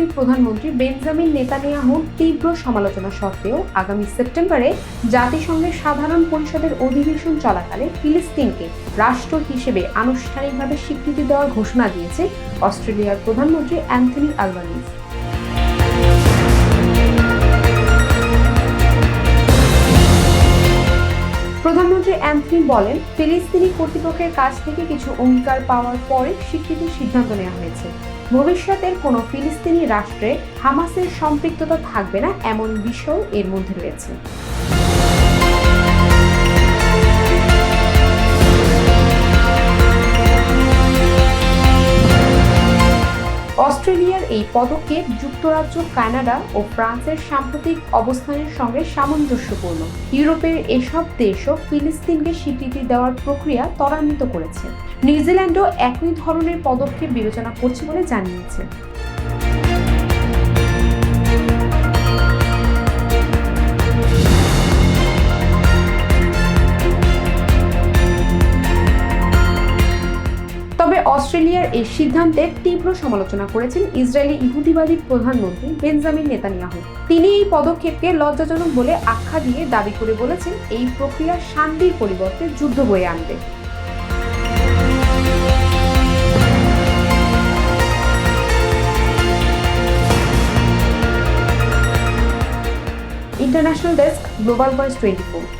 ইহুদিবাদী প্রধানমন্ত্রী বেঞ্জামিন নেতানিয়াহুর তীব্র সমালোচনা সত্ত্বেও আগামী সেপ্টেম্বরে জাতিসংঘের সাধারণ পরিষদের অধিবেশন চলাকালে ফিলিস্তিনকে রাষ্ট্র হিসেবে আনুষ্ঠানিকভাবে স্বীকৃতি দেওয়ার ঘোষণা দিয়েছে অস্ট্রেলিয়ার প্রধানমন্ত্রী অ্যান্থনি আলবানিজ। প্রধানমন্ত্রী অ্যান্থনি বলেন, ফিলিস্তিনি কর্তৃপক্ষের কাছ থেকে কিছু অঙ্গীকার পাওয়ার পরে স্বীকৃতির সিদ্ধান্ত নেওয়া হয়েছে। ভবিষ্যতের কোনো ফিলিস্তিনি রাষ্ট্রে হামাসের সম্পৃক্ততা থাকবে না এমন বিষয় এর মধ্যে রয়েছে। অস্ট্রেলিয়ার এই পদক্ষেপ যুক্তরাজ্য, কানাডা ও ফ্রান্সের সাম্প্রতিক অবস্থানের সঙ্গে সামঞ্জস্যপূর্ণ। ইউরোপের এসব দেশও ফিলিস্তিনকে স্বীকৃতি দেওয়ার প্রক্রিয়া ত্বরান্বিত করেছে। নিউজিল্যান্ডও একই ধরনের পদক্ষেপ বিবেচনা করছে বলে জানিয়েছে। তবে অস্ট্রেলিয়ার এই সিদ্ধান্তের তীব্র সমালোচনা করেছেন ইসরায়েলি ইহুদিবাদী প্রধানমন্ত্রী বেঞ্জামিন নেতানিয়াহু। তিনি এই পদক্ষেপকে লজ্জাজনক বলে আখ্যা দিয়ে দাবি করে বলেছেন, এই প্রক্রিয়া শান্তির পরিবর্তে যুদ্ধ বয়ে আনবে। International desk, global voice 24।